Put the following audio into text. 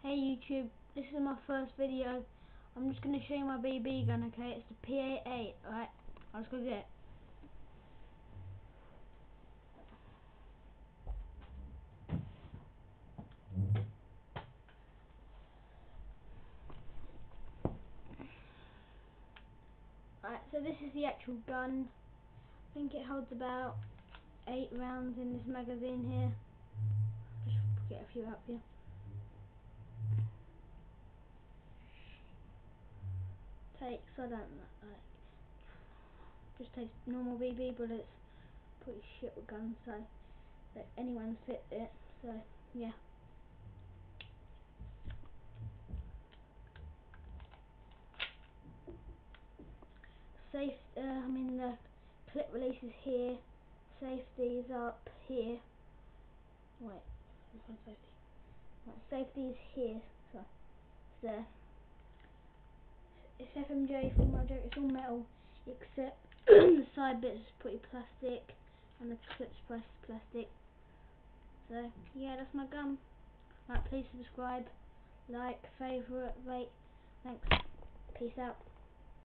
Hey YouTube, this is my first video. I'm just going to show you my BB gun, okay? It's the PA8, alright? I'll just go get it. Alright, so this is the actual gun. I think it holds about 8 rounds in this magazine here. Just get a few up here. I don't like, just takes normal BB bullets. Pretty shit with guns, so let anyone fit it. So yeah. The clip release is here. Safety is up here. Wait, safety. Right, safety is here. So it's there. It's FMJ for my joke. It's all metal except the side bits is pretty plastic and the clips plastic. So yeah, that's my gun. Right, please subscribe, like, favourite, rate. Thanks. Peace out.